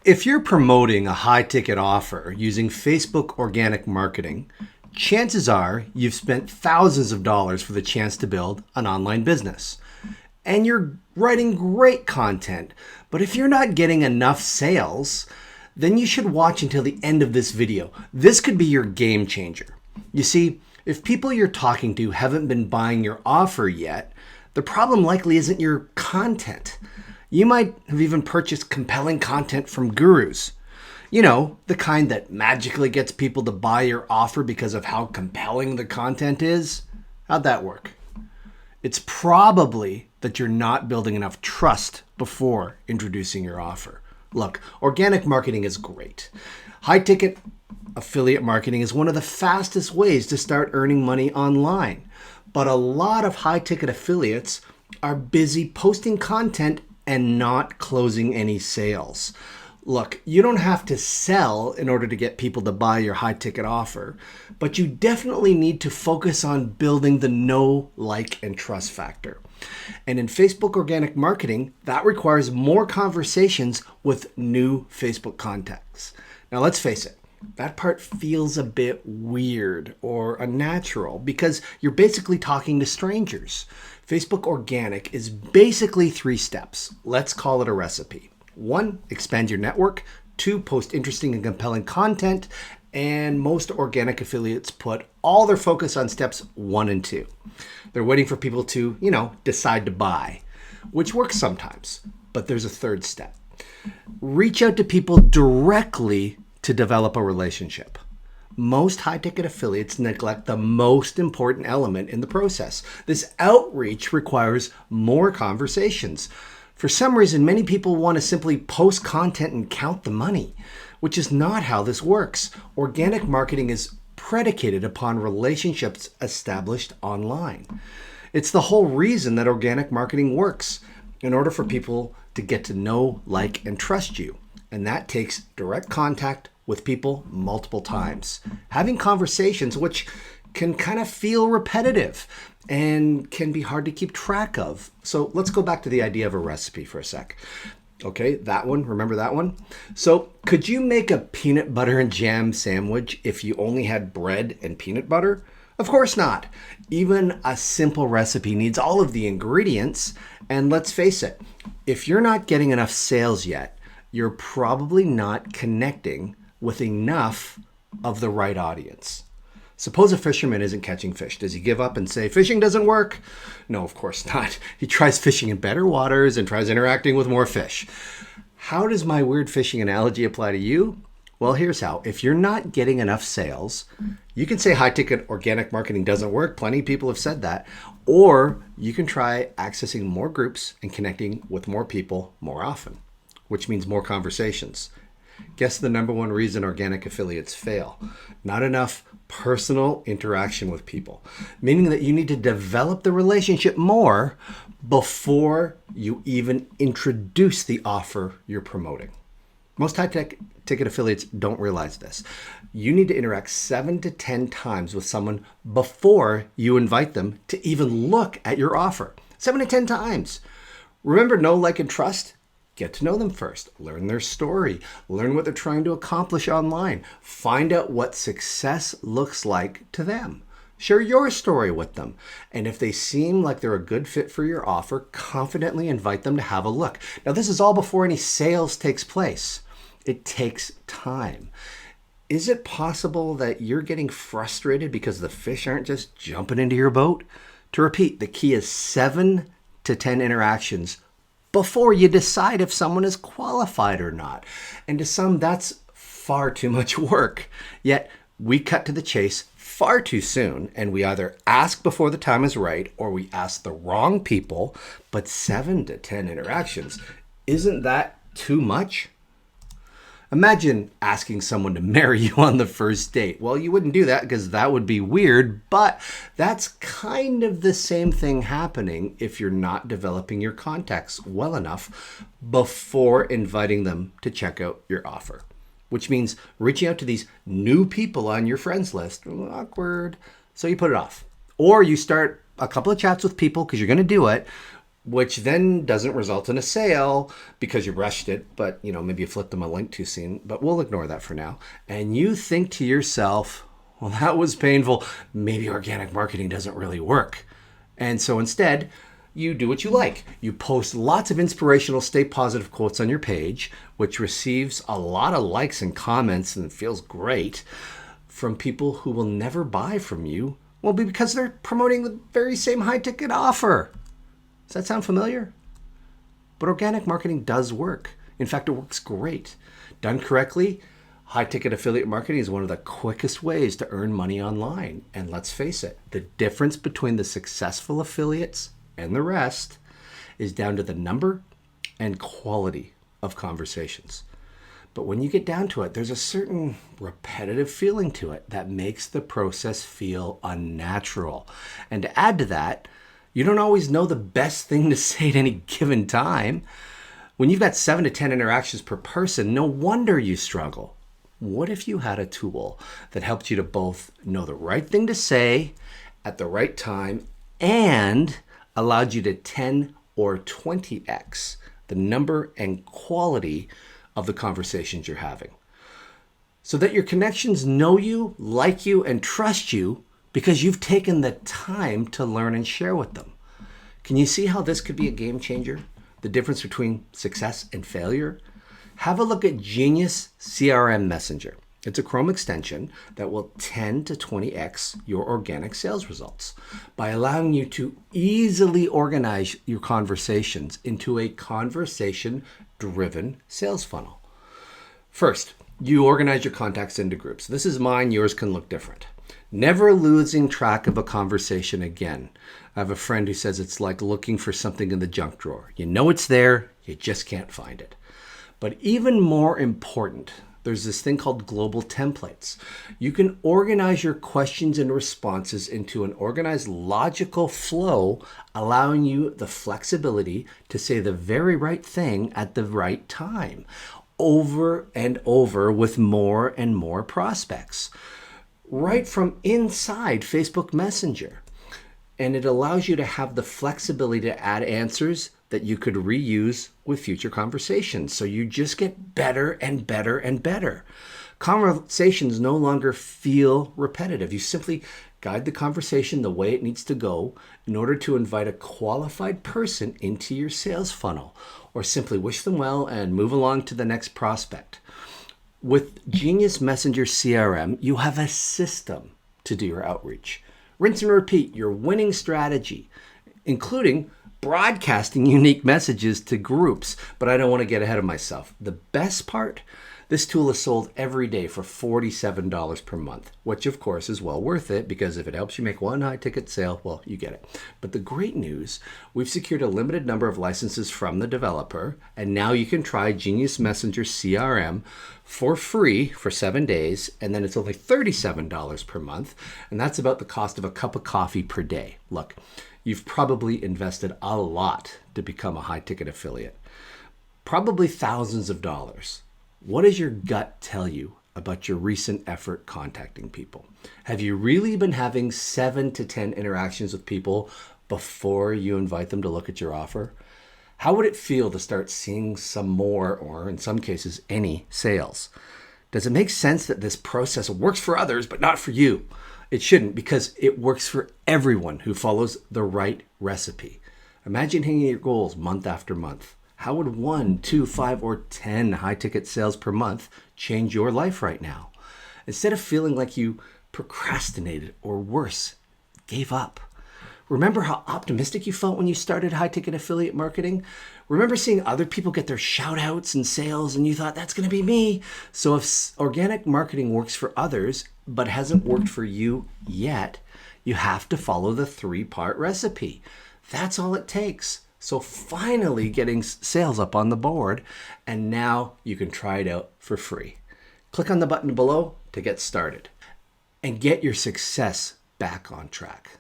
If you're promoting a high-ticket offer using Facebook organic marketing, chances are you've spent thousands of dollars for the chance to build an online business. And you're writing great content, but if you're not getting enough sales, then you should watch until the end of this video. This could be your game changer. You see, if people you're talking to haven't been buying your offer yet, the problem likely isn't your content. You might have even purchased compelling content from gurus. You know, the kind that magically gets people to buy your offer because of how compelling the content is. How'd that work? It's probably that you're not building enough trust before introducing your offer. Look, organic marketing is great. High-ticket affiliate marketing is one of the fastest ways to start earning money online. But a lot of high-ticket affiliates are busy posting content and not closing any sales. Look, you don't have to sell in order to get people to buy your high-ticket offer, but you definitely need to focus on building the know, like, and trust factor. And in Facebook organic marketing, that requires more conversations with new Facebook contacts. Now, let's face it, that part feels a bit weird or unnatural because you're basically talking to strangers. Facebook organic is basically 3 steps. Let's call it a recipe. 1, expand your network. 2, post interesting and compelling content. And most organic affiliates put all their focus on steps 1 and 2. They're waiting for people to, decide to buy, which works sometimes, but there's a 3rd step. Reach out to people directly to develop a relationship. Most high-ticket affiliates neglect the most important element in the process. This outreach requires more conversations. For some reason, many people want to simply post content and count the money, which is not how this works. Organic marketing is predicated upon relationships established online. It's the whole reason that organic marketing works, in order for people to get to know, like, and trust you. And that takes direct contact with people multiple times. Having conversations, which can kind of feel repetitive and can be hard to keep track of. So let's go back to the idea of a recipe for a sec. Okay, that one, remember that one? So could you make a peanut butter and jam sandwich if you only had bread and peanut butter? Of course not. Even a simple recipe needs all of the ingredients. And let's face it, if you're not getting enough sales yet, you're probably not connecting with enough of the right audience. Suppose a fisherman isn't catching fish. Does he give up and say, fishing doesn't work? No, of course not. He tries fishing in better waters and tries interacting with more fish. How does my weird fishing analogy apply to you? Well, here's how. If you're not getting enough sales, you can say high-ticket organic marketing doesn't work. Plenty of people have said that. Or you can try accessing more groups and connecting with more people more often, which means more conversations. Guess the number 1 reason organic affiliates fail? Not enough personal interaction with people, meaning that you need to develop the relationship more before you even introduce the offer you're promoting. Most high-ticket affiliates don't realize this. You need to interact 7 to 10 times with someone before you invite them to even look at your offer. 7 to 10 times. Remember, know, like, and trust? Get to know them first. Learn their story. Learn what they're trying to accomplish online. Find out what success looks like to them. Share your story with them. And if they seem like they're a good fit for your offer, confidently invite them to have a look. Now, this is all before any sales takes place. It takes time. Is it possible that you're getting frustrated because the fish aren't just jumping into your boat? To repeat, the key is 7 to 10 interactions before you decide if someone is qualified or not. And to some, that's far too much work. Yet we cut to the chase far too soon, and we either ask before the time is right or we ask the wrong people. But 7 to 10 interactions, isn't that too much? Imagine asking someone to marry you on the first date. Well, you wouldn't do that because that would be weird, but that's kind of the same thing happening if you're not developing your contacts well enough before inviting them to check out your offer, which means reaching out to these new people on your friends list. Awkward. So you put it off. Or you start a couple of chats with people because you're going to do it which then doesn't result in a sale because you rushed it, but maybe you flipped them a link too soon, but we'll ignore that for now. And you think to yourself, well, that was painful. Maybe organic marketing doesn't really work. And so instead, you do what you like. You post lots of inspirational, stay positive quotes on your page, which receives a lot of likes and comments and feels great from people who will never buy from you. Well, because they're promoting the very same high ticket offer. Does that sound familiar? But organic marketing does work. In fact, it works great. Done correctly, high ticket affiliate marketing is one of the quickest ways to earn money online. And let's face it, the difference between the successful affiliates and the rest is down to the number and quality of conversations. But when you get down to it, there's a certain repetitive feeling to it that makes the process feel unnatural. And to add to that, you don't always know the best thing to say at any given time. When you've got 7 to 10 interactions per person, no wonder you struggle. What if you had a tool that helped you to both know the right thing to say at the right time and allowed you to 10 or 20x the number and quality of the conversations you're having, so that your connections know you, like you, and trust you because you've taken the time to learn and share with them? Can you see how this could be a game changer? The difference between success and failure? Have a look at Genius CRM Messenger. It's a Chrome extension that will 10 to 20x your organic sales results by allowing you to easily organize your conversations into a conversation-driven sales funnel. First, you organize your contacts into groups. This is mine. Yours can look different. Never losing track of a conversation again. I have a friend who says it's like looking for something in the junk drawer. You know it's there, you just can't find it. But even more important, there's this thing called global templates. You can organize your questions and responses into an organized, logical flow, allowing you the flexibility to say the very right thing at the right time, over and over with more and more prospects, right from inside Facebook Messenger. And it allows you to have the flexibility to add answers that you could reuse with future conversations. So you just get better and better and better. Conversations no longer feel repetitive. You simply guide the conversation the way it needs to go in order to invite a qualified person into your sales funnel, or simply wish them well and move along to the next prospect. With Genius Messenger CRM, you have a system to do your outreach. Rinse and repeat your winning strategy, including broadcasting unique messages to groups. But I don't want to get ahead of myself. The best part, this tool is sold every day for $47 per month, which of course is well worth it, because if it helps you make one high ticket sale, well, you get it. But the great news, we've secured a limited number of licenses from the developer, and now you can try Genius Messenger CRM for free for 7 days, and then it's only $37 per month, and that's about the cost of a cup of coffee per day. Look, you've probably invested a lot to become a high ticket affiliate, probably thousands of dollars. What does your gut tell you about your recent effort contacting people? Have you really been having 7 to 10 interactions with people before you invite them to look at your offer? How would it feel to start seeing some more, or in some cases, any sales? Does it make sense that this process works for others, but not for you? It shouldn't, because it works for everyone who follows the right recipe. Imagine hitting your goals month after month. How would 1, 2, 5, or 10 high-ticket sales per month change your life right now? Instead of feeling like you procrastinated, or worse, gave up. Remember how optimistic you felt when you started high-ticket affiliate marketing? Remember seeing other people get their shout-outs and sales, and you thought, that's going to be me? So if organic marketing works for others, but hasn't worked for you yet, you have to follow the 3-part recipe. That's all it takes. So finally getting sales up on the board, and now you can try it out for free. Click on the button below to get started and get your success back on track.